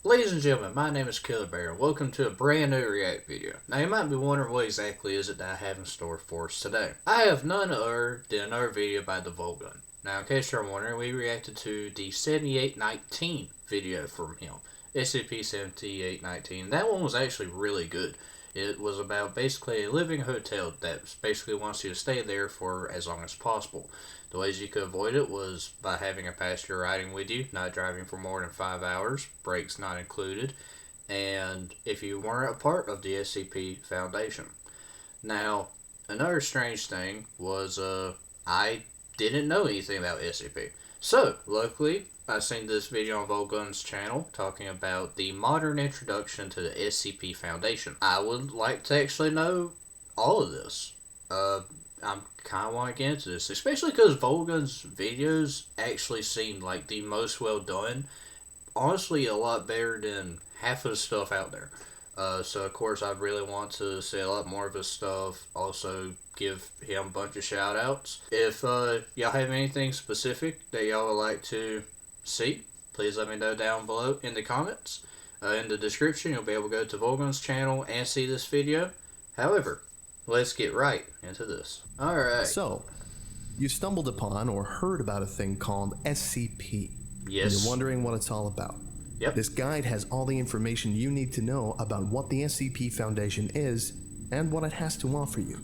Ladies and gentlemen, my name is Killer Bear and welcome to a brand new React video. Now you might be wondering what exactly is it that I have in store for us today. I have none other than another video by TheVolgun. Now in case you're wondering, we reacted to the 7819 video from him. SCP 7819. That one was actually really good. It was about basically a living hotel that basically wants you to stay there for as long as possible. The ways you could avoid it was by having a passenger riding with you, not driving for more than 5 hours, breaks not included, and if you weren't a part of the SCP Foundation. Now, another strange thing was I didn't know anything about SCP. So, luckily, I seen this video on Volgun's channel talking about the modern introduction to the SCP Foundation. I would like to actually know all of this. I'm kind of want to get into this, especially because Volgun's videos actually seem like the most well done. Honestly, a lot better than half of the stuff out there. So of course I really want to see a lot more of his stuff. Also give him a bunch of shout outs. If y'all have anything specific that y'all would like to see, please let me know down below in the comments. In the description you'll be able to go to Volgun's channel and see this video. However, let's get right into this. Alright. So, you stumbled upon or heard about a thing called SCP. Yes. And you're wondering what it's all about. Yep. This guide has all the information you need to know about what the SCP Foundation is and what it has to offer you.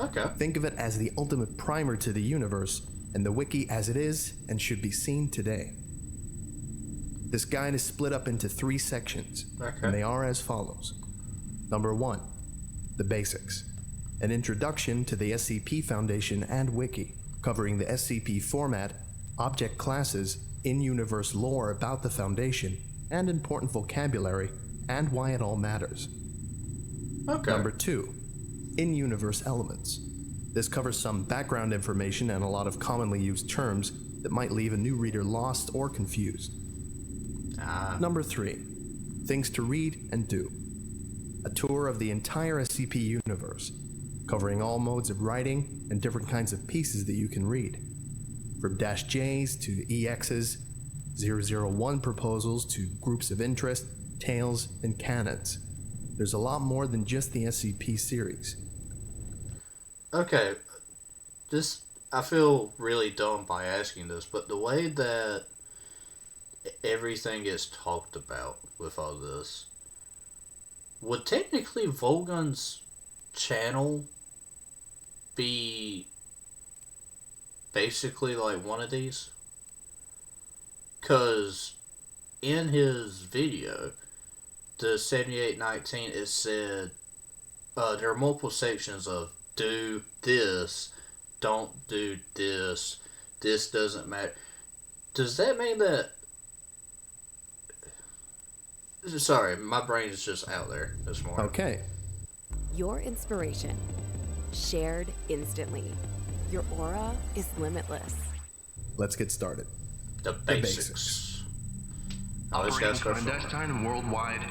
Okay. Think of it as the ultimate primer to the universe and the wiki as it is and should be seen today. This guide is split up into 3 sections, and they are as follows. Number 1, the basics. An introduction to the SCP Foundation and wiki, covering the SCP format, object classes, in-universe lore about the Foundation, and important vocabulary, and why it all matters. Okay. Number 2, in-universe elements. This covers some background information and a lot of commonly used terms that might leave a new reader lost or confused. Number 3, things to read and do. A tour of the entire SCP universe, covering all modes of writing and different kinds of pieces that you can read. From -J's to EX's, 001 proposals to groups of interest, tales, and canons. There's a lot more than just the SCP series. Okay, I feel really dumb by asking this, but the way that everything gets talked about with all this, would technically Volgun's channel be basically like one of these? Because in his video, the 7819, it said there are multiple sections of do this, don't do this, this doesn't matter. Does that mean that... Sorry, my brain is just out there this morning. Okay. Your inspiration, shared instantly. Your aura is limitless. Let's get started. The basics. Operating clandestine and worldwide,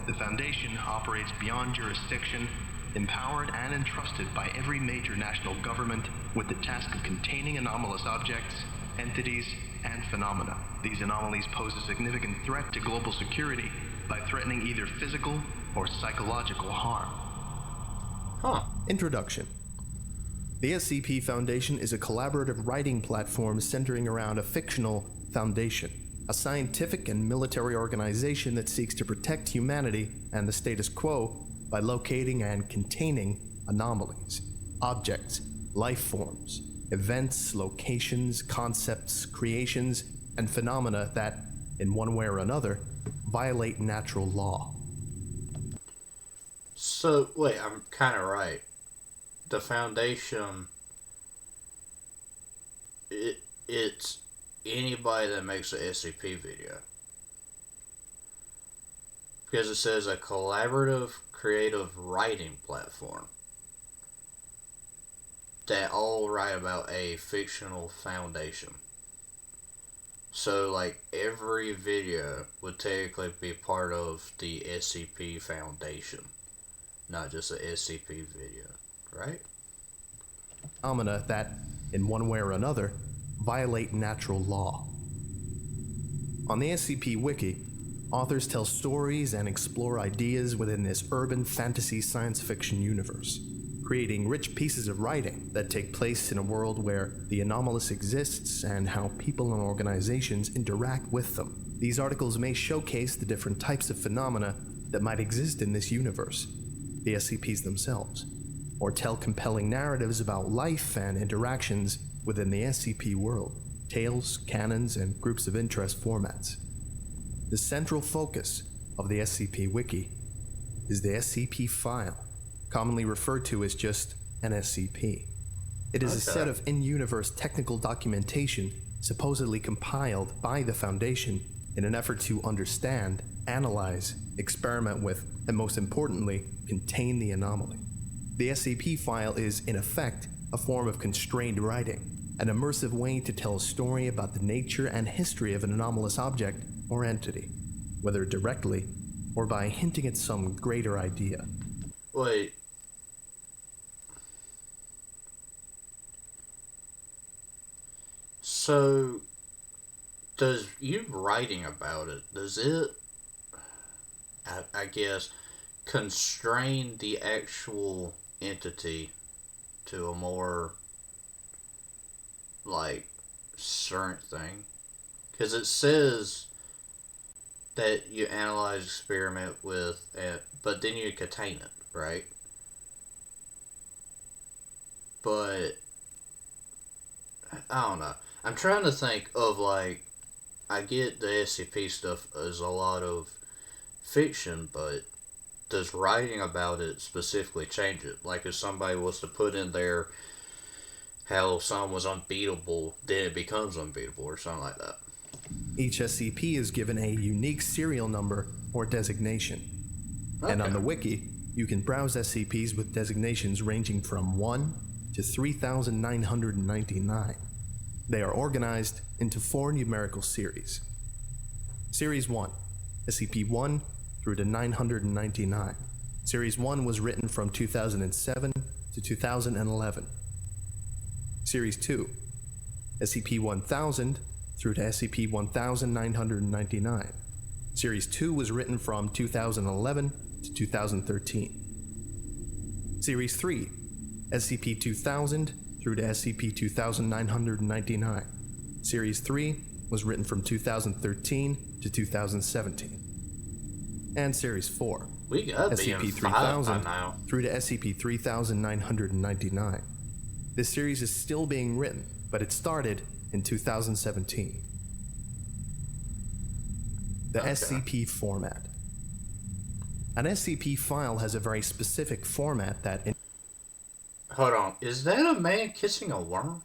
the Foundation operates beyond jurisdiction, empowered and entrusted by every major national government with the task of containing anomalous objects, entities, and phenomena. These anomalies pose a significant threat to global security by threatening either physical or psychological harm. Introduction. The SCP Foundation is a collaborative writing platform centering around a fictional foundation, a scientific and military organization that seeks to protect humanity and the status quo by locating and containing anomalies, objects, life forms, events, locations, concepts, creations, and phenomena that, in one way or another, violate natural law. So, wait, I'm kind of right. The Foundation, it's anybody that makes an SCP video. Because it says a collaborative creative writing platform that all write about a fictional foundation. So, like, every video would technically be part of the SCP Foundation, not just a SCP video, right? Phenomena that, in one way or another, violate natural law. On the SCP Wiki, Authors tell stories and explore ideas within this urban fantasy science fiction universe, creating rich pieces of writing that take place in a world where the anomalous exists and how people and organizations interact with them. These articles may showcase the different types of phenomena that might exist in this universe, the SCPs themselves, or tell compelling narratives about life and interactions within the SCP world, tales, canons, and groups of interest formats. The central focus of the SCP Wiki is the SCP file, commonly referred to as just an SCP. It is a set of in-universe technical documentation supposedly compiled by the Foundation in an effort to understand, analyze, experiment with, and most importantly, contain the anomaly. The SCP file is, in effect, a form of constrained writing, an immersive way to tell a story about the nature and history of an anomalous object or entity, whether directly or by hinting at some greater idea. Wait. So, does you writing about it, does it, I guess, constrain the actual entity to a more, like, certain thing? Because it says that you analyze, experiment with, but then you contain it, right? But I don't know. I'm trying to think of, like, I get the SCP stuff is a lot of fiction, but does writing about it specifically change it? Like, if somebody was to put in there how someone was unbeatable, then it becomes unbeatable or something like that. Each SCP is given a unique serial number or designation. Okay. And on the wiki, you can browse SCPs with designations ranging from 1 to 3,999. They are organized into 4 numerical series. Series 1, SCP-1 through to 999. Series 1 was written from 2007 to 2011. Series 2, SCP-1000 through to SCP-1999. Series 2 was written from 2011 to 2013. Series 3, SCP-2000 through to SCP-2999. Series 3 was written from 2013 to 2017. And Series 4, SCP-3000 through to SCP-3999. This series is still being written, but it started in 2017. The SCP format. An SCP file has a very specific format that... Hold on, is that a man kissing a worm?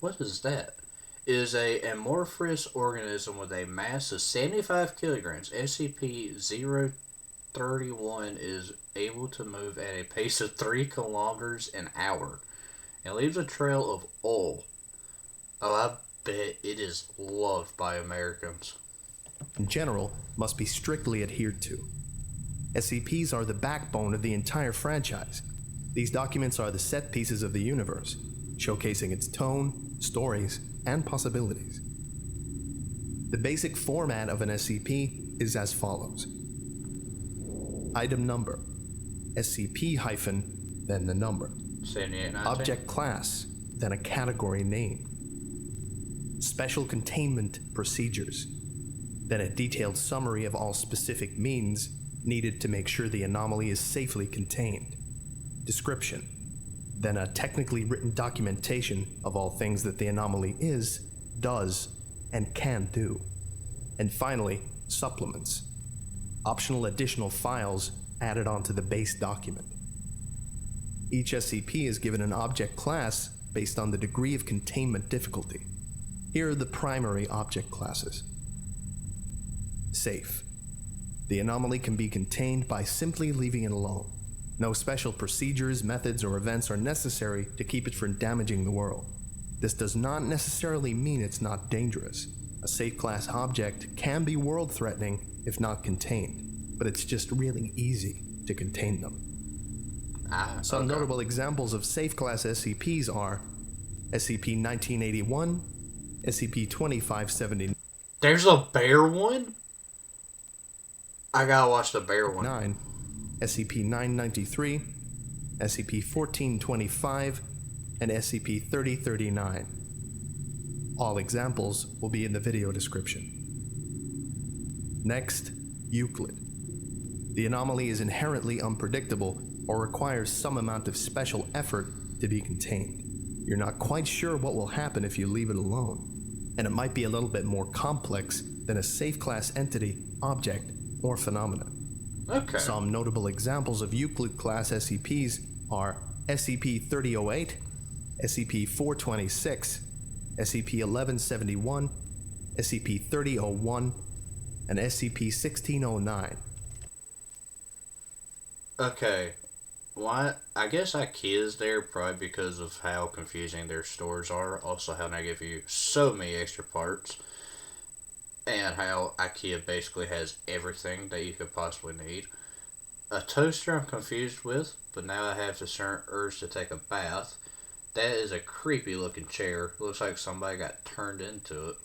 What is that? It is a amorphous organism with a mass of 75 kilograms. SCP-031 is able to move at a pace of 3 kilometers an hour and leaves a trail of oil. Oh, I bet it is loved by Americans. In general, must be strictly adhered to. SCPs are the backbone of the entire franchise. These documents are the set pieces of the universe, showcasing its tone, stories, and possibilities. The basic format of an SCP is as follows. Item number, SCP hyphen, then the number. 7819. Object class, then a category name. Special containment procedures, then a detailed summary of all specific means needed to make sure the anomaly is safely contained. Description, then a technically written documentation of all things that the anomaly is, does, and can do. And finally, supplements, optional additional files added onto the base document. Each SCP is given an object class based on the degree of containment difficulty. Here are the primary object classes. Safe. The anomaly can be contained by simply leaving it alone. No special procedures, methods, or events are necessary to keep it from damaging the world. This does not necessarily mean it's not dangerous. A safe class object can be world-threatening if not contained, but it's just really easy to contain them. Some notable examples of safe class SCPs are SCP-1981, SCP-2579. There's a bear one? I gotta watch the bear one. 9, SCP-993, SCP-1425, and SCP-3039. All examples will be in the video description. Next, Euclid. The anomaly is inherently unpredictable or requires some amount of special effort to be contained. You're not quite sure what will happen if you leave it alone, and it might be a little bit more complex than a safe class entity, object, or phenomenon. Okay. Some notable examples of Euclid class SCPs are SCP-3008, SCP-426, SCP-1171, SCP-3001, and SCP-1609. Okay. Why? I guess IKEA's there probably because of how confusing their stores are. Also, how they give you so many extra parts. And how IKEA basically has everything that you could possibly need. A toaster I'm confused with, but now I have the certain urge to take a bath. That is a creepy looking chair. Looks like somebody got turned into it.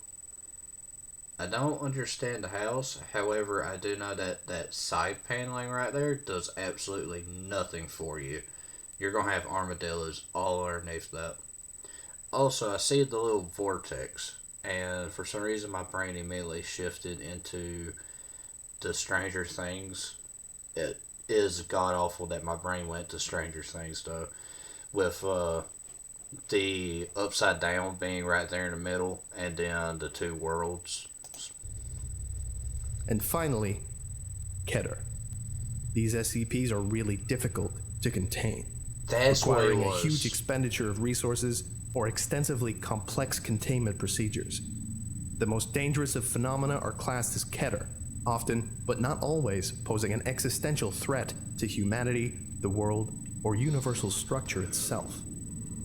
I don't understand the house. However, I do know that that side paneling right there does absolutely nothing for you. You're going to have armadillos all underneath that. Also, I see the little vortex. And for some reason, my brain immediately shifted into the Stranger Things. It is god-awful that my brain went to Stranger Things, though. With the upside down being right there in the middle, and then the two worlds. And finally, Keter. These SCPs are really difficult to contain, That's requiring what it a was. huge expenditure of resources or extensively complex containment procedures. The most dangerous of phenomena are classed as Keter, often, but not always, posing an existential threat to humanity, the world, or universal structure itself.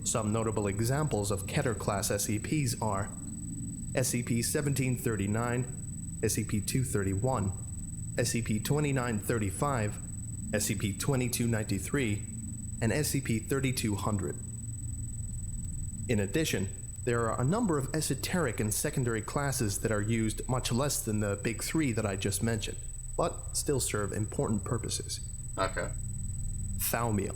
Some notable examples of Keter-class SCPs are SCP-1739, SCP-231, SCP-2935, SCP-2293, and SCP-3200. In addition, there are a number of esoteric and secondary classes that are used much less than the big three that I just mentioned, but still serve important purposes. Okay. Thaumiel.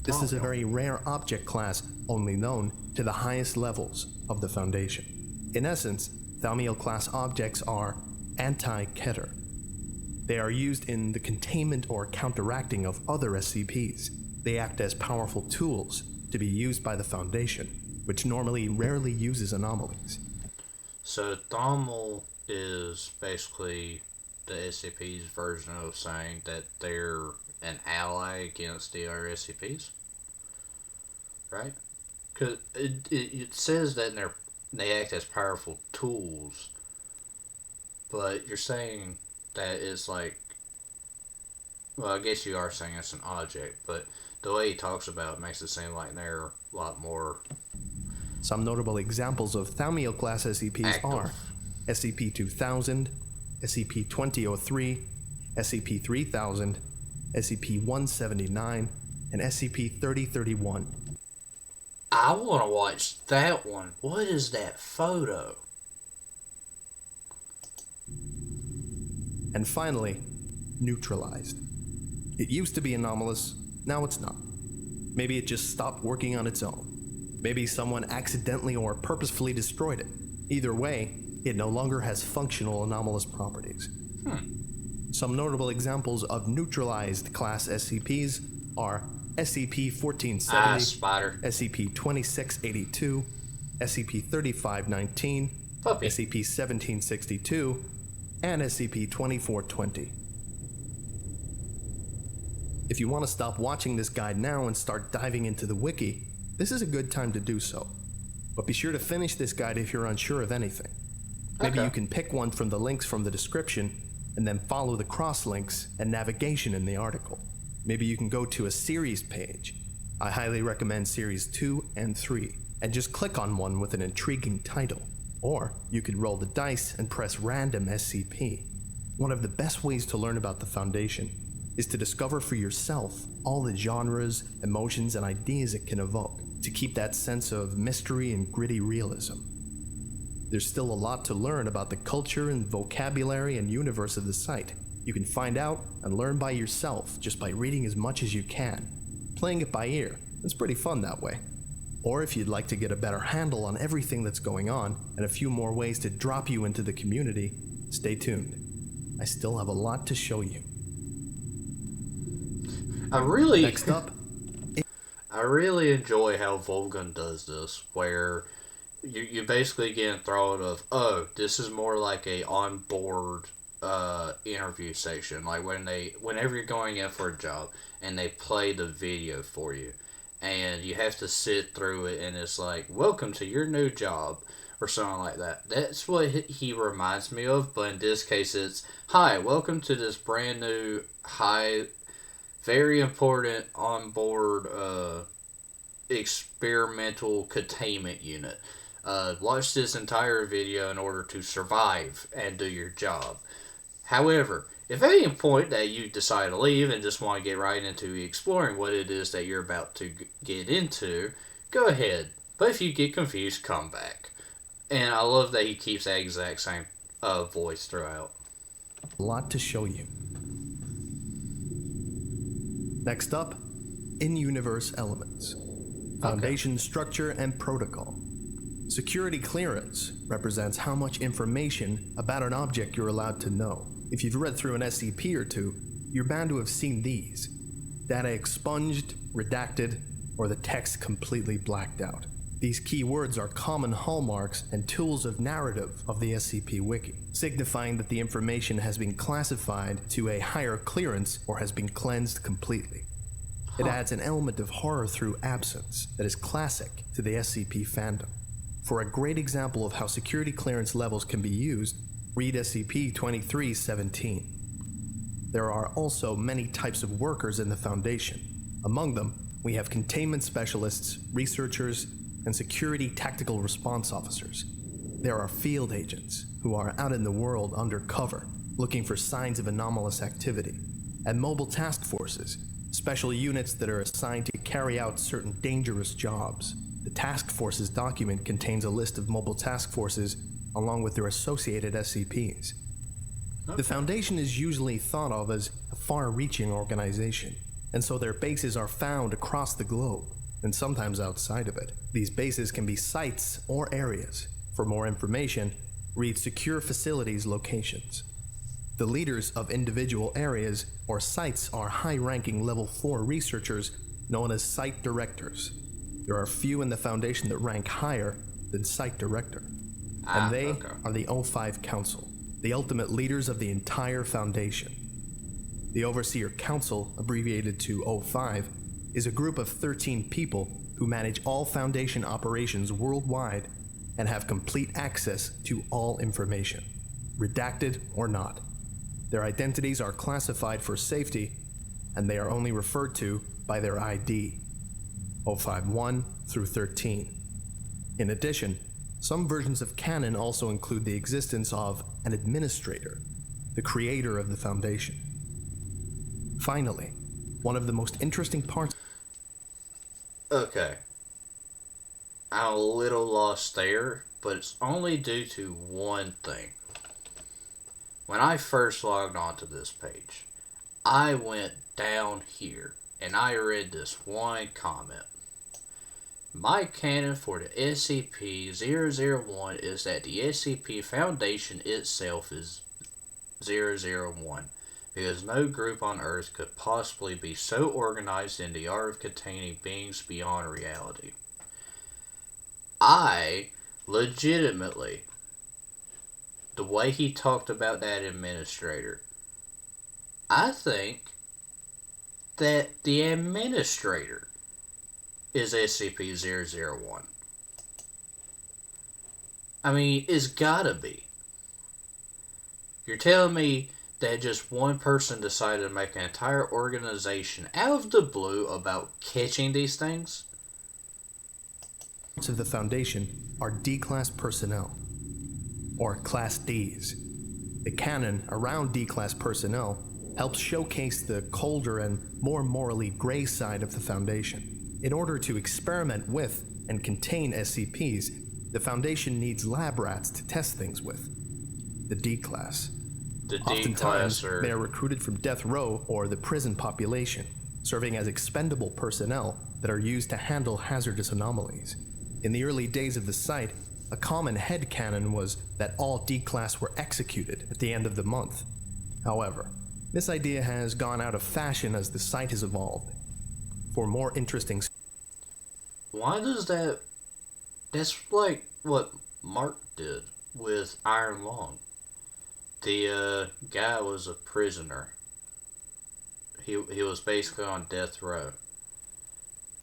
This is a very rare object class only known to the highest levels of the Foundation. In essence, Thaumiel class objects are anti-Keter. They are used in the containment or counteracting of other SCPs. They act as powerful tools to be used by the Foundation, which normally rarely uses anomalies. So Thaumiel is basically the SCP's version of saying that they're an ally against the other SCPs, right? Because it says that they act as powerful tools, but you're saying that it's like, well, I guess you are saying it's an object, but the way he talks about it makes it seem like they're a lot more. Some notable examples of Thaumiel class SCPs active. are SCP-2000, SCP-2003, SCP-3000, SCP-179, and SCP-3031. I want to watch that one. What is that photo? And finally, neutralized. It used to be anomalous, now it's not. Maybe it just stopped working on its own. Maybe someone accidentally or purposefully destroyed it. Either way, it no longer has functional anomalous properties. Some notable examples of neutralized class SCPs are SCP-1470, Spider. SCP-2682, SCP-3519, Puppy. SCP-1762, and SCP-2420. If you want to stop watching this guide now and start diving into the wiki, this is a good time to do so. But be sure to finish this guide if you're unsure of anything. Maybe you can pick one from the links from the description and then follow the cross-links and navigation in the article. Maybe you can go to a series page. I highly recommend series 2 and 3, and just click on one with an intriguing title. Or you could roll the dice and press random SCP. One of the best ways to learn about the Foundation is to discover for yourself all the genres, emotions, and ideas it can evoke, to keep that sense of mystery and gritty realism. There's still a lot to learn about the culture and vocabulary and universe of the site. You can find out and learn by yourself just by reading as much as you can. Playing it by ear, it's pretty fun that way. Or if you'd like to get a better handle on everything that's going on and a few more ways to drop you into the community, stay tuned. I still have a lot to show you. Next up, I really enjoy how Volgun does this, where you basically get enthralled of, oh, this is more like a on-board interview session, like whenever you're going in for a job and they play the video for you and you have to sit through it and it's like, welcome to your new job or something like that. That's what he reminds me of, but in this case it's, hi, welcome to this brand new very important on-board experimental containment unit. Watch this entire video in order to survive and do your job. However, if at any point that you decide to leave and just want to get right into exploring what it is that you're about to get into, go ahead. But if you get confused, come back. And I love that he keeps that exact same voice throughout. A lot to show you. Next up, in-universe elements. Foundation structure and protocol. Security clearance represents how much information about an object you're allowed to know. If you've read through an SCP or two, you're bound to have seen these. Data expunged, redacted, or the text completely blacked out. These keywords are common hallmarks and tools of narrative of the SCP Wiki, signifying that the information has been classified to a higher clearance or has been cleansed completely. It adds an element of horror through absence that is classic to the SCP fandom. For a great example of how security clearance levels can be used, read SCP-2317. There are also many types of workers in the Foundation. Among them, we have containment specialists, researchers, and security tactical response officers. There are field agents, who are out in the world undercover, looking for signs of anomalous activity, and mobile task forces, special units that are assigned to carry out certain dangerous jobs. The task forces document contains a list of mobile task forces along with their associated SCPs. The Foundation is usually thought of as a far-reaching organization, and so their bases are found across the globe, and sometimes outside of it. These bases can be sites or areas. For more information, read Secure Facilities Locations. The leaders of individual areas or sites are high-ranking Level 4 researchers known as Site Directors. There are few in the Foundation that rank higher than Site Director, and they are the O5 Council, the ultimate leaders of the entire Foundation. The Overseer Council, abbreviated to O5, is a group of 13 people who manage all Foundation operations worldwide and have complete access to all information, redacted or not. Their identities are classified for safety, and they are only referred to by their ID, 051 through 13. In addition, some versions of canon also include the existence of an administrator, the creator of the Foundation. Finally, one of the most interesting parts... Okay. I'm a little lost there, but it's only due to one thing. When I first logged onto this page, I went down here and I read this one comment. My canon for the SCP-001 is that the SCP Foundation itself is 001, because no group on Earth could possibly be so organized in the art of containing beings beyond reality. I legitimately, the way he talked about that administrator, I think that the administrator is SCP-001. I mean, it's gotta be. You're telling me that just one person decided to make an entire organization out of the blue about catching these things? Of the Foundation are D-Class personnel, or Class Ds. The canon around D-Class personnel helps showcase the colder and more morally gray side of the Foundation. In order to experiment with and contain SCPs, the Foundation needs lab rats to test things with. The D-Class. The Oftentimes, D-Class are... they are recruited from death row or the prison population, serving as expendable personnel that are used to handle hazardous anomalies. In the early days of the site, a common headcanon was that all D-Class were executed at the end of the month. However, this idea has gone out of fashion as the site has evolved. For more interesting... Why does that... That's like what Mark did with Iron Lung. The guy was a prisoner. He was basically on death row.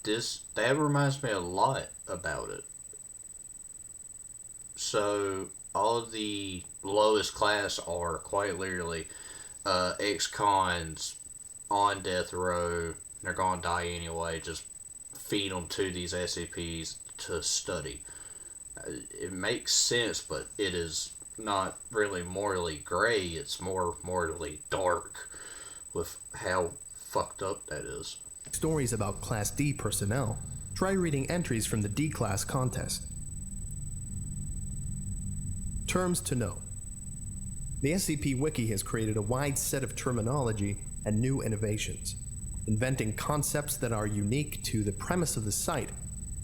That reminds me a lot about it. So all of the lowest class are quite literally ex-cons on death row. They're gonna die anyway. Just feed them to these SCPs to study. It makes sense, but it is not really morally gray. It's more morally dark with how fucked up that is. Stories about Class D personnel, try reading entries from the D-Class contest. Terms to know. The SCP Wiki has created a wide set of terminology and new innovations, inventing concepts that are unique to the premise of the site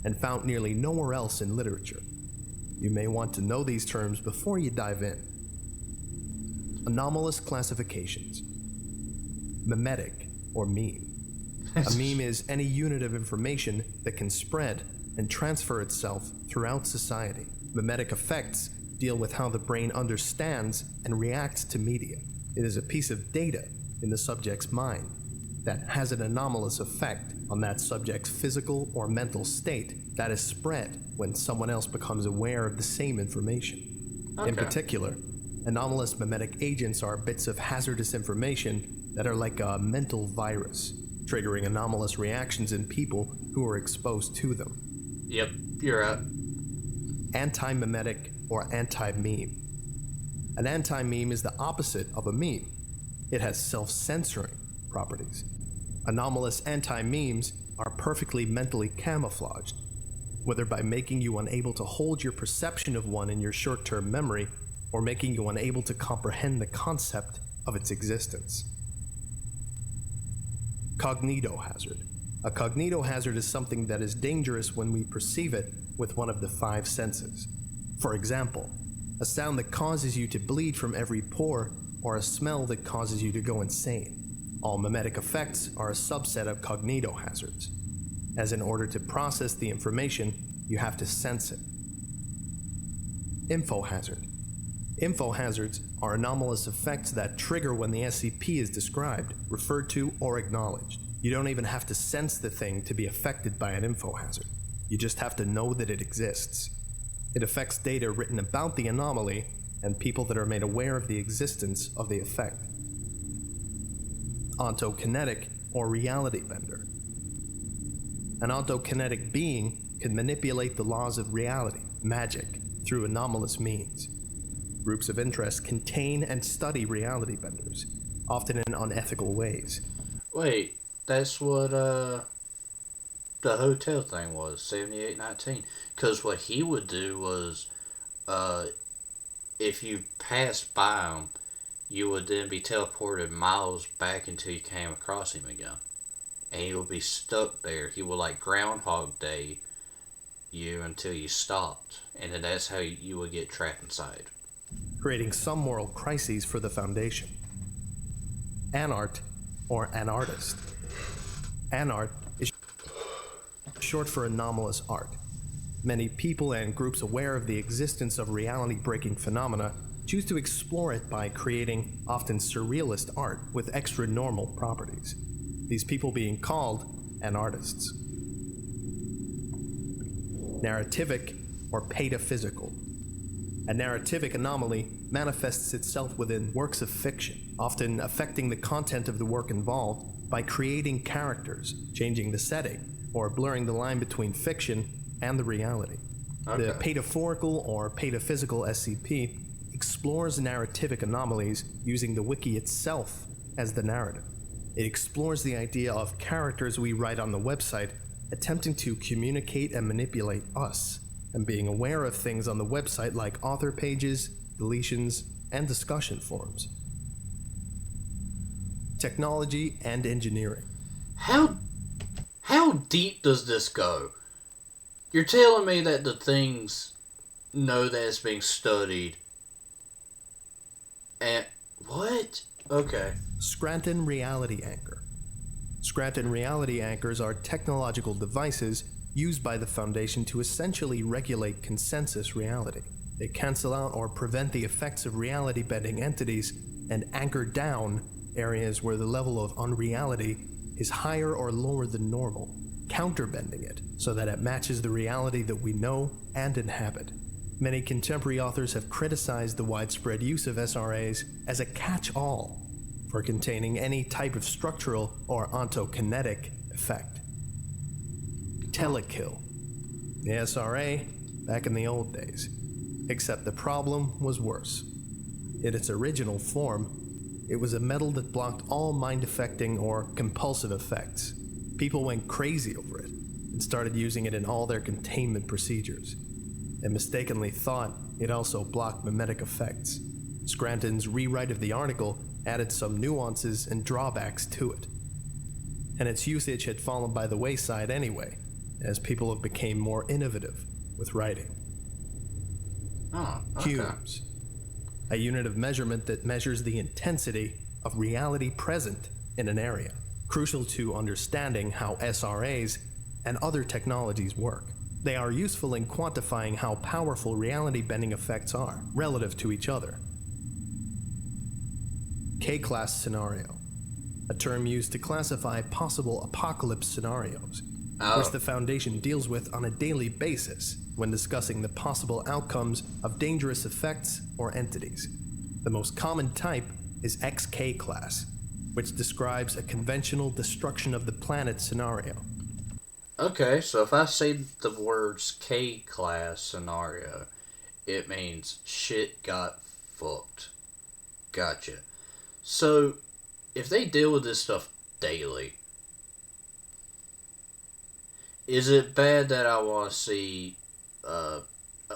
and found nearly nowhere else in literature. You may want to know these terms before you dive in. Anomalous classifications. Memetic, or meme. A meme is any unit of information that can spread and transfer itself throughout society. Memetic effects deal with how the brain understands and reacts to media. It is a piece of data in the subject's mind that has an anomalous effect on that subject's physical or mental state that is spread when someone else becomes aware of the same information. Okay. In particular, anomalous memetic agents are bits of hazardous information that are like a mental virus, triggering anomalous reactions in people who are exposed to them. Yep, you're right. Anti-memetic or anti-meme. An anti-meme is the opposite of a meme. It has self-censoring properties. Anomalous anti-memes are perfectly mentally camouflaged, whether by making you unable to hold your perception of one in your short-term memory or making you unable to comprehend the concept of its existence. Cognitohazard. A cognitohazard is something that is dangerous when we perceive it with one of the 5 senses. For example, a sound that causes you to bleed from every pore, or a smell that causes you to go insane. All memetic effects are a subset of cognitohazards, as in order to process the information, you have to sense it. Infohazard. Infohazards are anomalous effects that trigger when the SCP is described, referred to, or acknowledged. You don't even have to sense the thing to be affected by an infohazard. You just have to know that it exists. It affects data written about the anomaly and people that are made aware of the existence of the effect. Ontokinetic or reality bender. An ontokinetic being can manipulate the laws of reality, magic, through anomalous means. Groups of interest contain and study reality benders, often in unethical ways. Wait, that's what the hotel thing was, 7819. Because what he would do was, if you passed by him, you would then be teleported miles back until you came across him again. And you would be stuck there. He would like Groundhog Day you until you stopped. And then that's how you would get trapped inside. Creating some moral crises for the Foundation. Anart, or anartist. Anart is short for anomalous art. Many people and groups aware of the existence of reality-breaking phenomena choose to explore it by creating often surrealist art with extra-normal properties. These people being called anartists. Narrativic, or pataphysical. A narrativic anomaly manifests itself within works of fiction, often affecting the content of the work involved by creating characters, changing the setting, or blurring the line between fiction and the reality. Okay. The pataphorical or pataphysical SCP explores narrativic anomalies using the wiki itself as the narrative. It explores the idea of characters we write on the website attempting to communicate and manipulate us, and being aware of things on the website like author pages, deletions, and discussion forums. Technology and engineering. How deep does this go? You're telling me that the things know that it's being studied. And what? Okay. Scranton Reality Anchor. Scranton Reality Anchors are technological devices used by the Foundation to essentially regulate consensus reality. They cancel out or prevent the effects of reality-bending entities and anchor down areas where the level of unreality is higher or lower than normal, counterbending it so that it matches the reality that we know and inhabit. Many contemporary authors have criticized the widespread use of SRAs as a catch-all for containing any type of structural or ontokinetic effect. Telekill. The SRA back in the old days, except the problem was worse. In its original form, it was a metal that blocked all mind-affecting or compulsive effects. People went crazy over it and started using it in all their containment procedures, and mistakenly thought it also blocked mimetic effects. Scranton's rewrite of the article added some nuances and drawbacks to it, and its usage had fallen by the wayside anyway, as people have become more innovative with writing. Oh, okay. Humes, a unit of measurement that measures the intensity of reality present in an area, crucial to understanding how SRAs and other technologies work. They are useful in quantifying how powerful reality-bending effects are relative to each other. K-class scenario, a term used to classify possible apocalypse scenarios, which the Foundation deals with on a daily basis when discussing the possible outcomes of dangerous effects or entities. The most common type is XK class, which describes a conventional destruction of the planet scenario. Okay, so if I say the words K-class scenario, it means shit got fucked. Gotcha. So, if they deal with this stuff daily, is it bad that I want to see,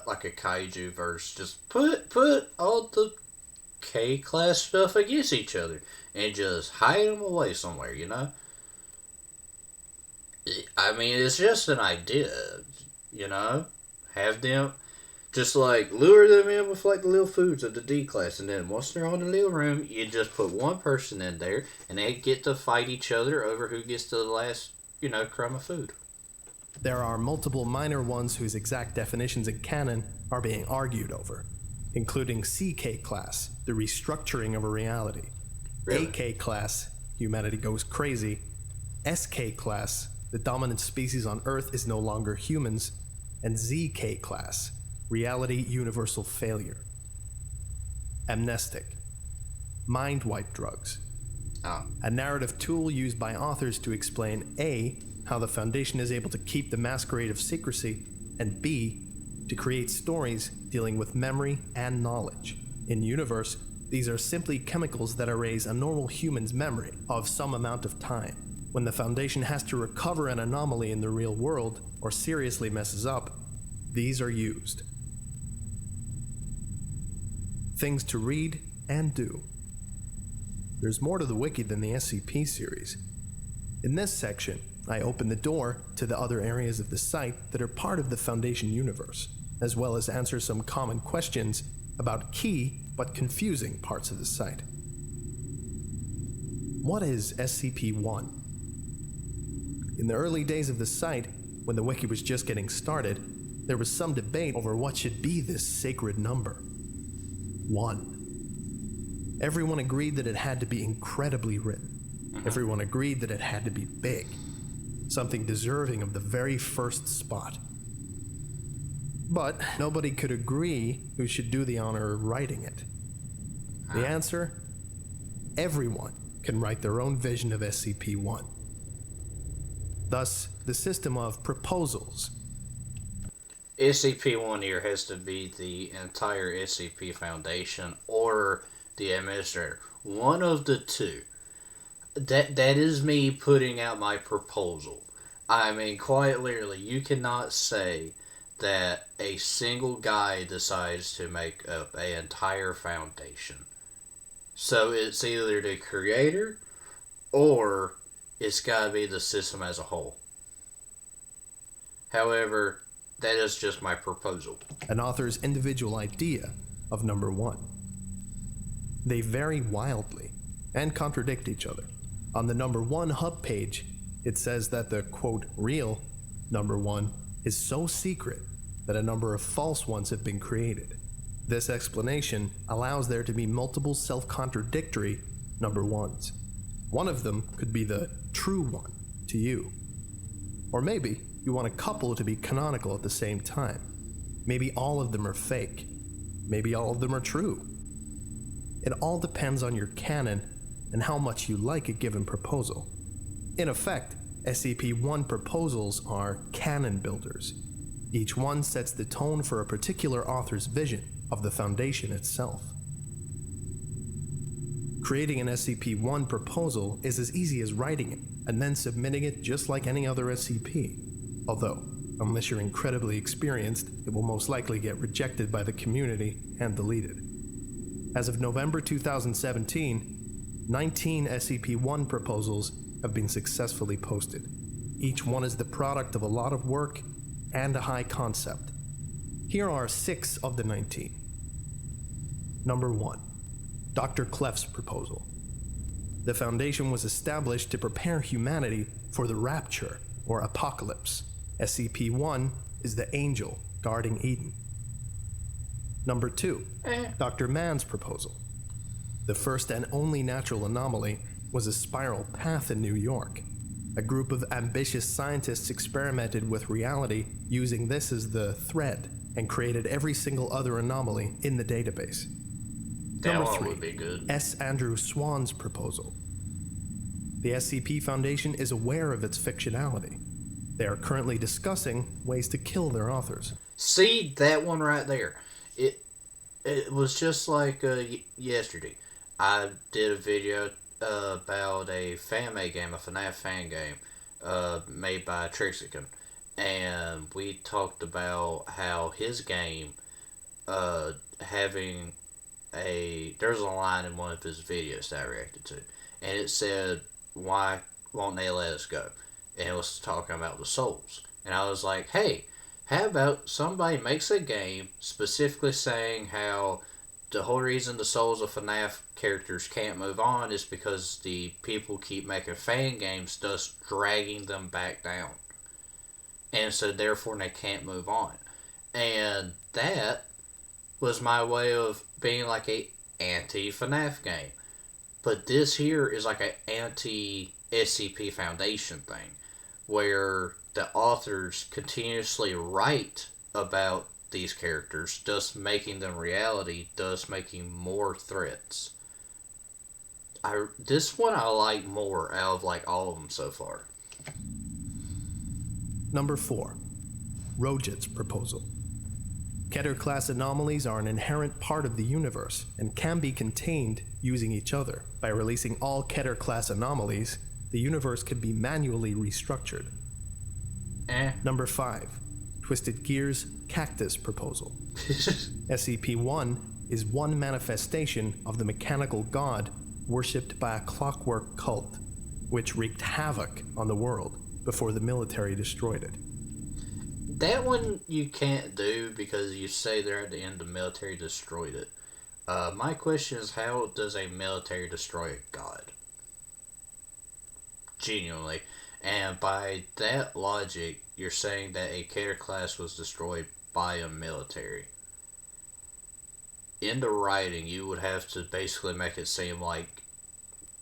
like a kaiju verse, just put all the K-class stuff against each other and just hide them away somewhere, you know? I mean, it's just an idea, you know? Have them, just like, lure them in with like the little foods of the D class, and then once they're on the little room, you just put one person in there, and they get to fight each other over who gets to the last, you know, crumb of food. There are multiple minor ones whose exact definitions in canon are being argued over, including CK class, the restructuring of a reality. Really? AK class, humanity goes crazy. SK class, the dominant species on Earth is no longer humans. And ZK class, reality universal failure. Amnestic, mind wipe drugs. A narrative tool used by authors to explain A, how the Foundation is able to keep the masquerade of secrecy, and B, to create stories dealing with memory and knowledge. In universe, these are simply chemicals that erase a normal human's memory of some amount of time. When the Foundation has to recover an anomaly in the real world, or seriously messes up, these are used. Things to read and do. There's more to the wiki than the SCP series. In this section, I open the door to the other areas of the site that are part of the Foundation universe, as well as answer some common questions about key but confusing parts of the site. What is SCP-1? In the early days of the site, when the wiki was just getting started, there was some debate over what should be this sacred number. 1. Everyone agreed that it had to be incredibly written. Everyone agreed that it had to be big. Something deserving of the very first spot. But nobody could agree who should do the honor of writing it. The answer? Everyone can write their own vision of SCP-1. Thus, the system of proposals. SCP-1 here has to be the entire SCP Foundation or the administrator. One of the two. That is me putting out my proposal. I mean, quite literally, you cannot say that a single guy decides to make up an entire foundation. So it's either the creator or it's got to be the system as a whole. However, that is just my proposal. An author's individual idea of number one. They vary wildly and contradict each other. On the number one hub page, it says that the quote real number one is so secret that a number of false ones have been created. This explanation allows there to be multiple self-contradictory number ones. One of them could be the true one to you. Or maybe you want a couple to be canonical at the same time. Maybe all of them are fake. Maybe all of them are true. It all depends on your canon and how much you like a given proposal. In effect, SCP-1 proposals are canon builders. Each one sets the tone for a particular author's vision of the Foundation itself. Creating an SCP-1 proposal is as easy as writing it and then submitting it just like any other SCP. Although, unless you're incredibly experienced, it will most likely get rejected by the community and deleted. As of November 2017, 19 SCP-1 proposals have been successfully posted. Each one is the product of a lot of work and a high concept. Here are 6 of the 19. Number 1. Dr. Clef's proposal. The Foundation was established to prepare humanity for the rapture or apocalypse. SCP-1 is the angel guarding Eden. Number 2. Dr. Mann's proposal. The first and only natural anomaly was a spiral path in New York. A group of ambitious scientists experimented with reality using this as the thread and created every single other anomaly in the database. Number 3. Would be good. S. Andrew Swan's proposal. The SCP Foundation is aware of its fictionality. They are currently discussing ways to kill their authors. See that one right there? It was just like yesterday. I did a video about a fan-made game, a FNAF fan game, made by Trixican, and we talked about how his game having there's a line in one of his videos that I reacted to, and it said, "Why won't they let us go?" And it was talking about the souls, and I was like, hey, how about somebody makes a game specifically saying how the whole reason the souls of FNAF characters can't move on is because the people keep making fan games, thus dragging them back down. And so therefore they can't move on. And that was my way of being like a anti-FNAF game. But this here is like an anti-SCP Foundation thing, where the authors continuously write about these characters, thus making them reality, thus making more threats. This one I like more out of like all of them so far. Number 4. Rojit's proposal. Keter class anomalies are an inherent part of the universe and can be contained using each other. By releasing all Keter class anomalies, the universe can be manually restructured. Number 5. Twisted Gear's Cactus proposal. SCP-1 is one manifestation of the mechanical god worshipped by a clockwork cult, which wreaked havoc on the world before the military destroyed it. That one you can't do because you say there at the end the military destroyed it. My question is, how does a military destroy a god? Genuinely. And by that logic, you're saying that a Keter class was destroyed by a military. In the writing, you would have to basically make it seem like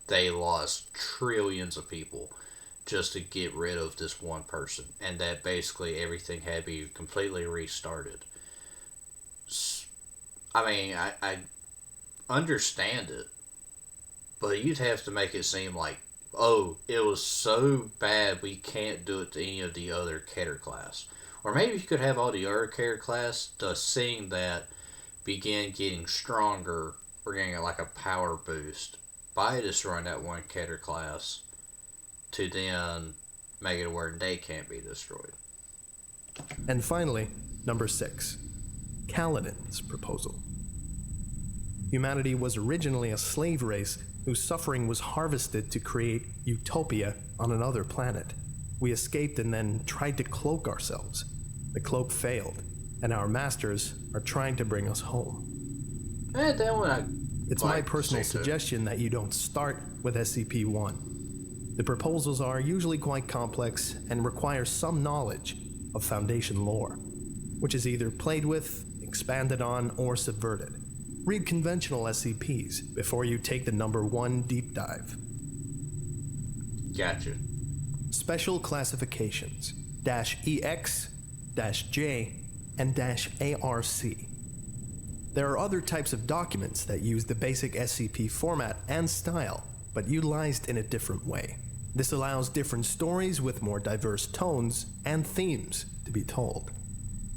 they lost trillions of people just to get rid of this one person, and that basically everything had to be completely restarted. I mean, I understand it, but you'd have to make it seem like, oh, it was so bad we can't do it to any of the other Keter class. Or maybe you could have all the other Keter class, thus seeing that, begin getting stronger or getting like a power boost by destroying that one Keter class to then make it where they can't be destroyed. And finally, number 6, Kaladin's proposal. Humanity was originally a slave race whose suffering was harvested to create utopia on another planet. We escaped and then tried to cloak ourselves. The cloak failed, and our masters are trying to bring us home. It's my personal suggestion that you don't start with SCP-1. The proposals are usually quite complex and require some knowledge of Foundation lore, which is either played with, expanded on, or subverted. Read conventional SCPs before you take the number 1 deep dive. Gotcha. Special classifications -EX, -J, and -ARC. There are other types of documents that use the basic SCP format and style, but utilized in a different way. This allows different stories with more diverse tones and themes to be told.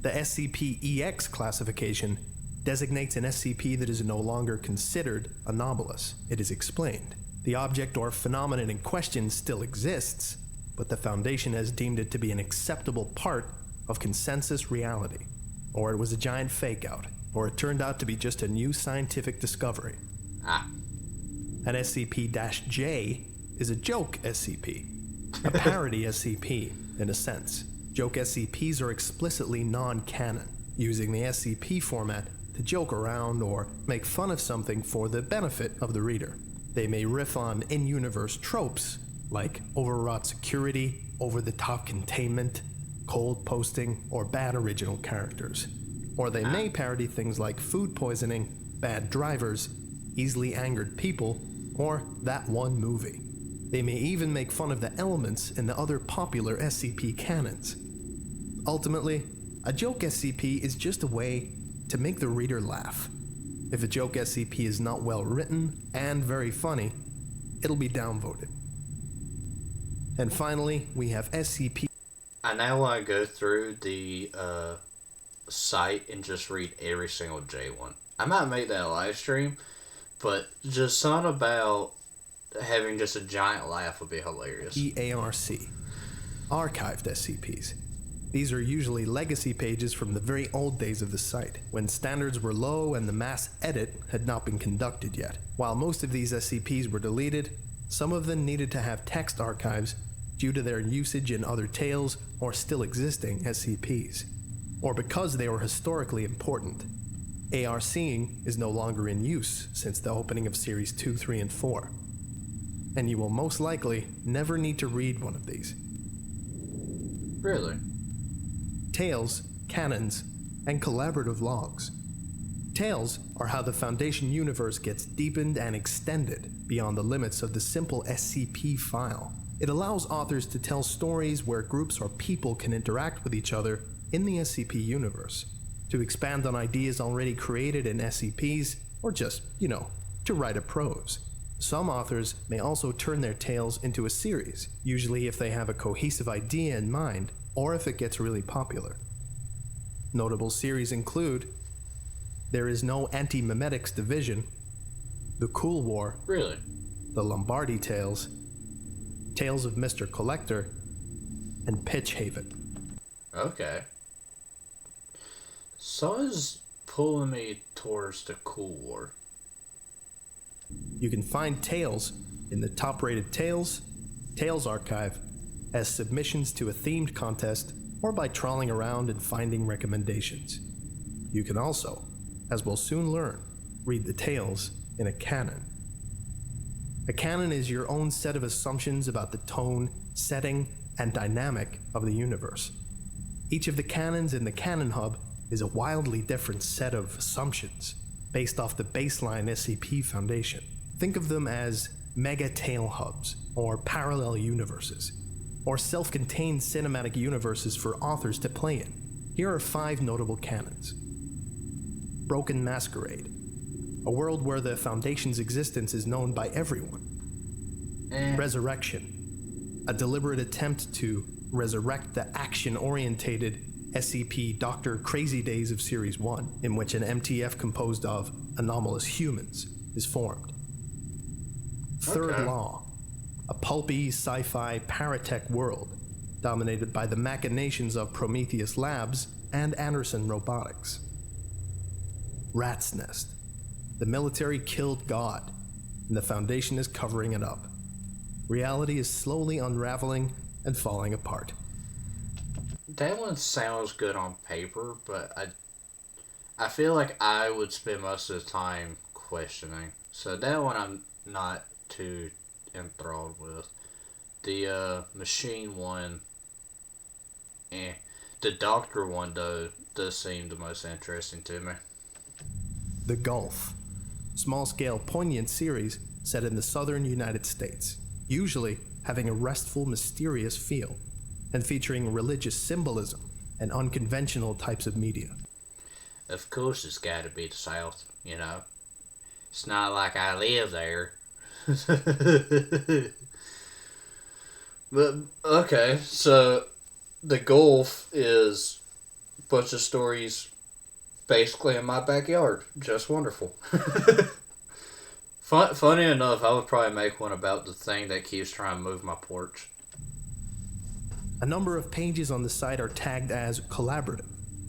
The SCP-EX classification designates an SCP that is no longer considered anomalous. It is explained. The object or phenomenon in question still exists, but the Foundation has deemed it to be an acceptable part of consensus reality. Or it was a giant fake-out, or it turned out to be just a new scientific discovery. An SCP-J is a joke SCP, a parody SCP, in a sense. Joke SCPs are explicitly non-canon, using the SCP format to joke around or make fun of something for the benefit of the reader. They may riff on in-universe tropes, like overwrought security, over-the-top containment, cold posting, or bad original characters. Or they may parody things like food poisoning, bad drivers, easily angered people, or that one movie. They may even make fun of the elements in the other popular SCP canons. Ultimately, a joke SCP is just a way to make the reader laugh. If a joke SCP is not well written and very funny, it'll be downvoted. And finally, we have SCP. I now want to go through the site and just read every single J one. I might make that a live stream, but just something about having just a giant laugh would be hilarious. EARC, archived SCPs. These are usually legacy pages from the very old days of the site, when standards were low and the mass edit had not been conducted yet. While most of these SCPs were deleted, some of them needed to have text archives due to their usage in other tales or still existing SCPs, or because they were historically important. ARCing is no longer in use since the opening of Series 2, 3, and 4, and you will most likely never need to read one of these. Really? Tales, canons, and collaborative logs. Tales are how the Foundation universe gets deepened and extended beyond the limits of the simple SCP file. It allows authors to tell stories where groups or people can interact with each other in the SCP universe, to expand on ideas already created in SCPs, or just, to write a prose. Some authors may also turn their tales into a series, usually if they have a cohesive idea in mind, or if it gets really popular. Notable series include There Is No Anti-Memetics Division, The Cool War, Really? The Lombardi Tales, Tales of Mr. Collector, and Pitch Haven. Okay. So is pulling me towards the Cool War. You can find Tales in the top-rated Tales archive, as submissions to a themed contest, or by trawling around and finding recommendations. You can also, as we'll soon learn, read the tales in a canon. A canon is your own set of assumptions about the tone, setting, and dynamic of the universe. Each of the canons in the Canon Hub is a wildly different set of assumptions based off the baseline SCP Foundation. Think of them as mega tale hubs, or parallel universes, or self-contained cinematic universes for authors to play in. Here are 5 notable canons. Broken Masquerade, a world where the Foundation's existence is known by everyone. Resurrection, a deliberate attempt to resurrect the action-orientated SCP Dr. Crazy Days of Series 1, in which an MTF composed of anomalous humans is formed. Third Law, a pulpy sci-fi paratech world dominated by the machinations of Prometheus Labs and Anderson Robotics. Rat's Nest. The military killed God, and the Foundation is covering it up. Reality is slowly unraveling and falling apart. That one sounds good on paper, but I feel like I would spend most of the time questioning. So that one I'm not too enthralled with. The machine one, The doctor one, though, does seem the most interesting to me. The Gulf. Small-scale, poignant series set in the southern United States, usually having a restful, mysterious feel, and featuring religious symbolism and unconventional types of media. Of course it's gotta be the South, you know. It's not like I live there. But, okay, so the Gulf is a bunch of stories basically in my backyard. Just wonderful. Funny enough, I would probably make one about the thing that keeps trying to move my porch. A number of pages on the site are tagged as collaborative.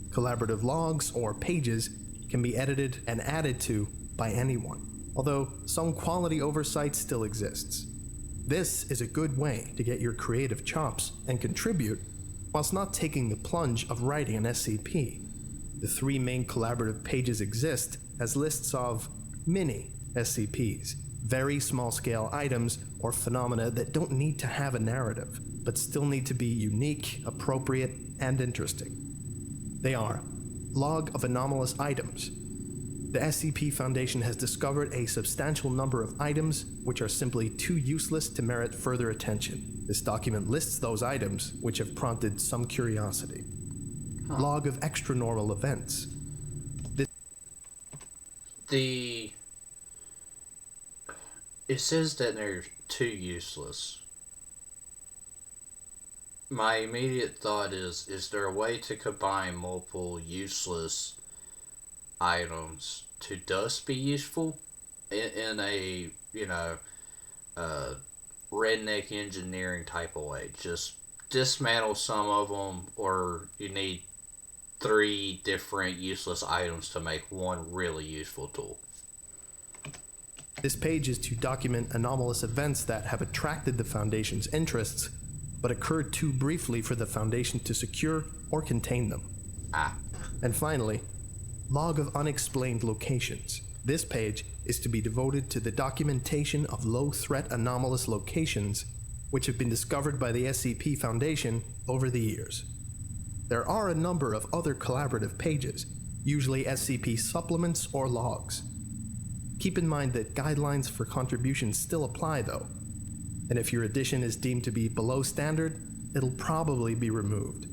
Collaborative logs or pages can be edited and added to by anyone, although some quality oversight still exists. This is a good way to get your creative chops and contribute whilst not taking the plunge of writing an SCP. The 3 main collaborative pages exist as lists of mini SCPs, very small-scale items or phenomena that don't need to have a narrative, but still need to be unique, appropriate, and interesting. They are Log of Anomalous Items. The SCP Foundation has discovered a substantial number of items which are simply too useless to merit further attention. This document lists those items which have prompted some curiosity. Log of Extranormal Events. It says that they're too useless. My immediate thought is there a way to combine multiple useless items to thus be useful in a, redneck engineering type of way? Just dismantle some of them, or you need 3 different useless items to make one really useful tool. This page is to document anomalous events that have attracted the Foundation's interests, but occurred too briefly for the Foundation to secure or contain them. And finally, Log of Unexplained Locations. This page is to be devoted to the documentation of low-threat anomalous locations which have been discovered by the SCP Foundation over the years. There are a number of other collaborative pages, usually SCP supplements or logs. Keep in mind that guidelines for contributions still apply though, and if your edition is deemed to be below standard, it'll probably be removed.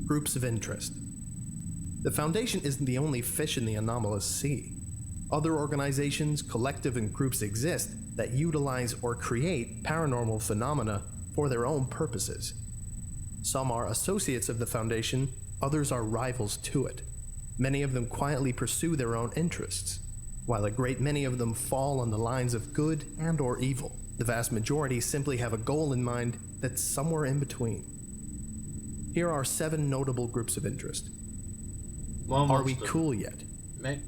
Groups of interest. The Foundation isn't the only fish in the anomalous sea. Other organizations, collective, and groups exist that utilize or create paranormal phenomena for their own purposes. Some are associates of the Foundation, others are rivals to it. Many of them quietly pursue their own interests, while a great many of them fall on the lines of good and or evil. The vast majority simply have a goal in mind that's somewhere in between. Here are 7 notable groups of interest. Are We Cool Yet?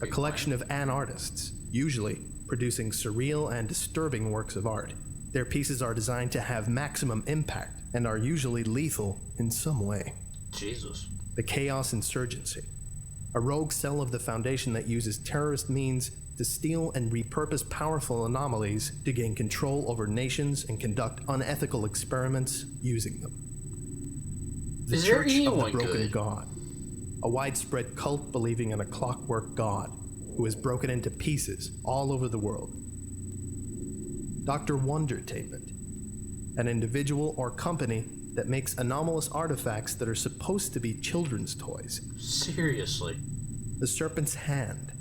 A collection of artists, usually producing surreal and disturbing works of art. Their pieces are designed to have maximum impact and are usually lethal in some way. Jesus. The Chaos Insurgency. A rogue cell of the Foundation that uses terrorist means to steal and repurpose powerful anomalies to gain control over nations and conduct unethical experiments using them. The Church of the Broken God. A widespread cult believing in a clockwork god who is broken into pieces all over the world. Dr. Wondertainment. An individual or company that makes anomalous artifacts that are supposed to be children's toys. Seriously? The Serpent's Hand.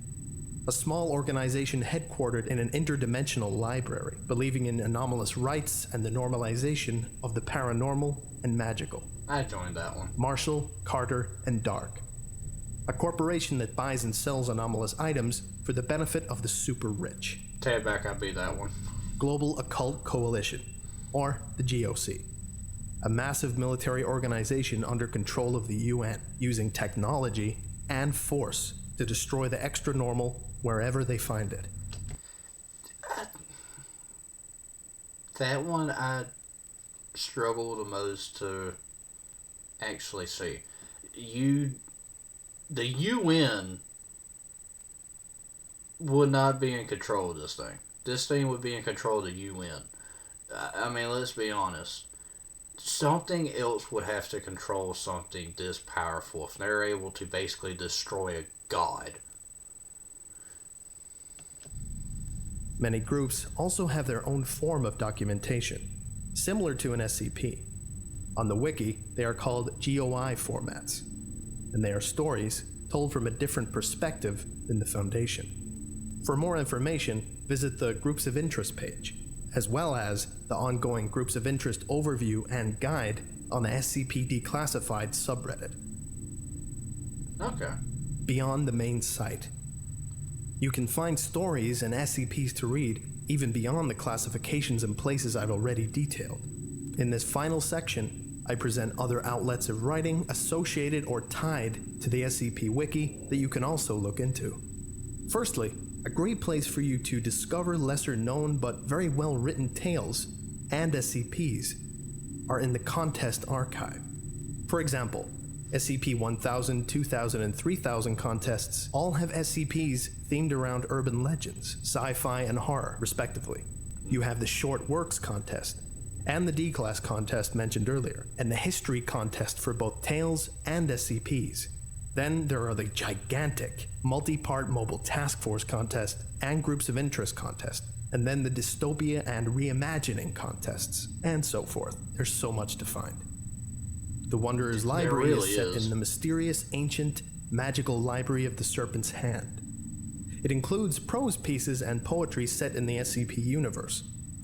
A small organization headquartered in an interdimensional library, believing in anomalous rites and the normalization of the paranormal and magical. I joined that one. Marshall, Carter, and Dark. A corporation that buys and sells anomalous items for the benefit of the super rich. Take it back, I'll be that one. Global Occult Coalition. or the GOC, a massive military organization under control of the UN, using technology and force to destroy the extra-normal wherever they find it. That one I struggle the most to actually see. The UN would not be in control of this thing. This thing would be in control of the UN. I mean, let's be honest. Something else would have to control something this powerful if they're able to basically destroy a god. Many groups also have their own form of documentation, similar to an SCP. On the wiki, they are called GOI formats, and they are stories told from a different perspective than the Foundation. For more information, visit the Groups of Interest page, as well as the ongoing Groups of Interest overview and guide on the SCP Declassified subreddit. Okay. Beyond the main site, you can find stories and SCPs to read even beyond the classifications and places I've already detailed. In this final section, I present other outlets of writing associated or tied to the SCP Wiki that you can also look into. Firstly, a great place for you to discover lesser known but very well written tales and SCPs are in the Contest Archive. For example, SCP-1000, 2000, and 3000 contests all have SCPs themed around urban legends, sci-fi, and horror, respectively. You have the Short Works contest, and the D-Class contest mentioned earlier, and the History contest for both Tales and SCPs. Then there are the gigantic, multi-part Mobile Task Force contest and Groups of Interest contest, and then the Dystopia and Reimagining contests, and so forth. There's so much to find. The Wanderer's Library is set in the mysterious, ancient, magical Library of the Serpent's Hand. It includes prose pieces and poetry set in the SCP universe,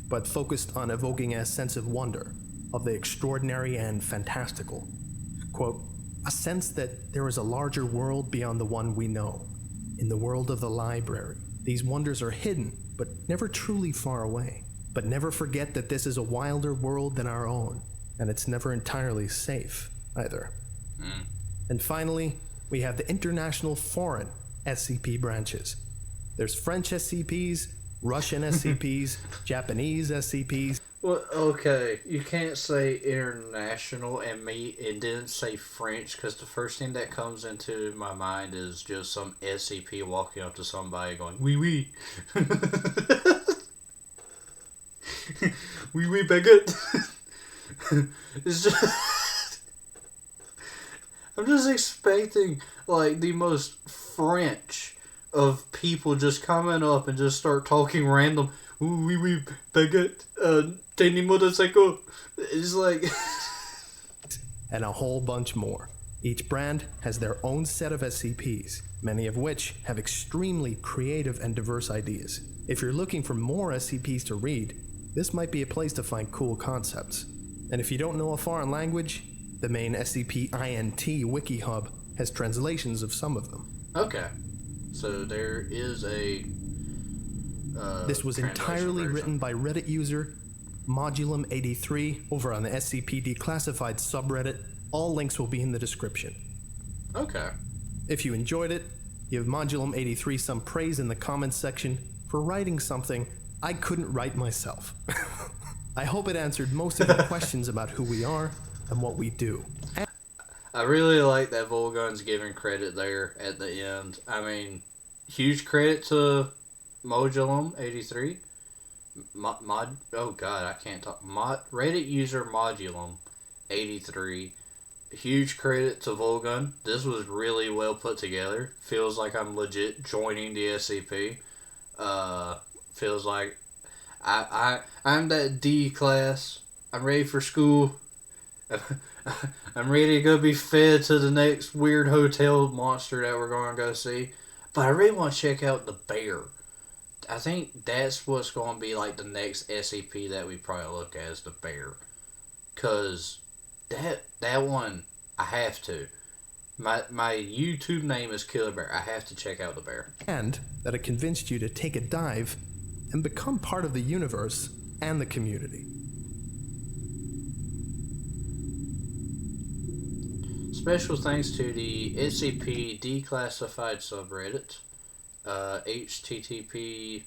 but focused on evoking a sense of wonder, of the extraordinary and fantastical. Quote, a sense that there is a larger world beyond the one we know. In the world of the library, these wonders are hidden, but never truly far away. But never forget that this is a wilder world than our own, and it's never entirely safe, either. And finally, we have the international foreign SCP branches. There's French SCPs, Russian SCPs, Japanese SCPs. Well, okay, you can't say international and didn't say French, because the first thing that comes into my mind is just some SCP walking up to somebody going, oui, oui. Oui, oui, baguette. It's just... I'm just expecting, like, the most French of people just coming up and just start talking random, oui, oui, baguette, tiny motorcycle. It's like... and a whole bunch more. Each brand has their own set of SCPs, many of which have extremely creative and diverse ideas. If you're looking for more SCPs to read, this might be a place to find cool concepts. And if you don't know a foreign language, the main SCP-INT Wiki Hub has translations of some of them. Okay. So there is a... this was entirely written by Reddit user Modulum83 over on the SCP Declassified subreddit. All links will be in the description. Okay. If you enjoyed it, give Modulum83 some praise in the comments section for writing something I couldn't write myself. I hope it answered most of your questions about who we are and what we do. I really like that Volgun's giving credit there at the end. I mean, huge credit to Modulum83. Reddit user Modulum83. Huge credit to Volgun. This was really well put together. Feels like I'm legit joining the SCP. Feels like I'm that D class. I'm ready for school. I'm ready to go be fed to the next weird hotel monster that we're going to go see. But I really want to check out the bear. I think that's what's going to be like the next SCP that we probably look at is the bear. Because that one, I have to. My YouTube name is Killer Bear. I have to check out the bear. And that it convinced you to take a dive and become part of the universe and the community. Special thanks to the SCP Declassified subreddit, http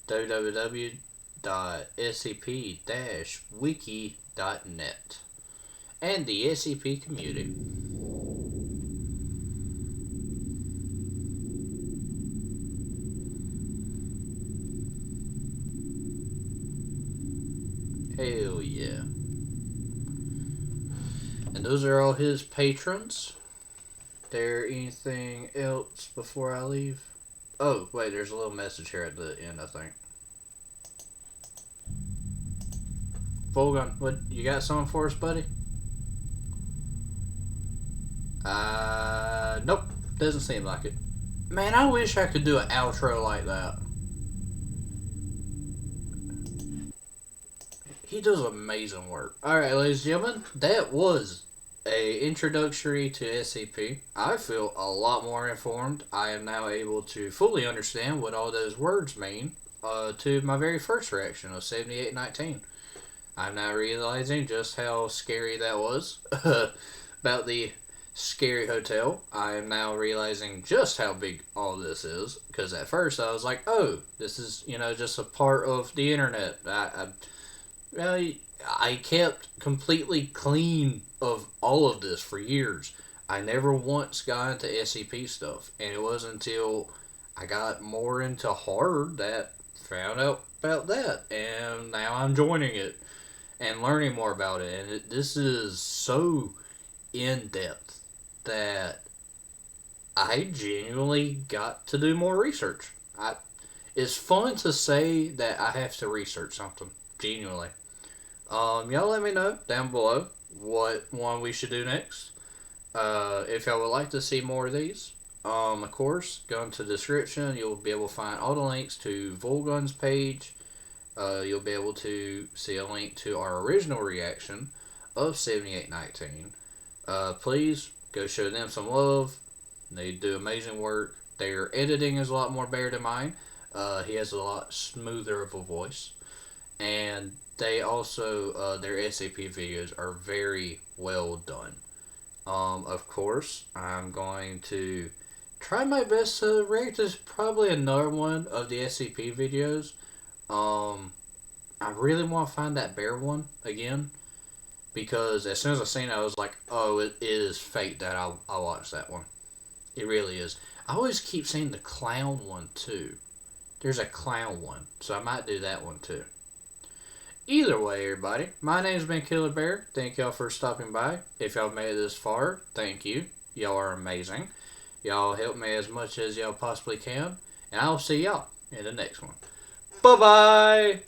www.scp-wiki.net, and the SCP community. Hell yeah. And those are all his patrons. There anything else before I leave? Oh, wait, there's a little message here at the end, I think. Volgun, what, you got something for us, buddy? Nope, doesn't seem like it. Man, I wish I could do an outro like that. He does amazing work. Alright, ladies and gentlemen, that was a introductory to SCP. I feel a lot more informed. I am now able to fully understand what all those words mean to my very first reaction of 7819. I'm now realizing just how scary that was about the scary hotel. I am now realizing just how big all this is, because at first I was like, oh, this is, just a part of the internet. I kept completely clean of all of this for years. I never once got into SCP stuff, and it wasn't until I got more into horror that found out about that, and now I'm joining it and learning more about it, and this is so in-depth that I genuinely got to do more research. It's fun to say that I have to research something, genuinely. Y'all let me know down below what one we should do next. If y'all would like to see more of these, of course, go into the description. You'll be able to find all the links to Volgun's page. You'll be able to see a link to our original reaction of 7819. Please go show them some love. They do amazing work. Their editing is a lot more better than mine. He has a lot smoother of a voice. And they also, their SCP videos are very well done. Of course, I'm going to try my best to react to probably another one of the SCP videos. I really want to find that bear one again, because as soon as I seen it, I was like, oh, it is fate that I'll watch that one. It really is. I always keep seeing the clown one too. There's a clown one, so I might do that one too. Either way, everybody, my name's been Killer Bear. Thank y'all for stopping by. If y'all made it this far, thank you. Y'all are amazing. Y'all help me as much as y'all possibly can. And I'll see y'all in the next one. Bye-bye!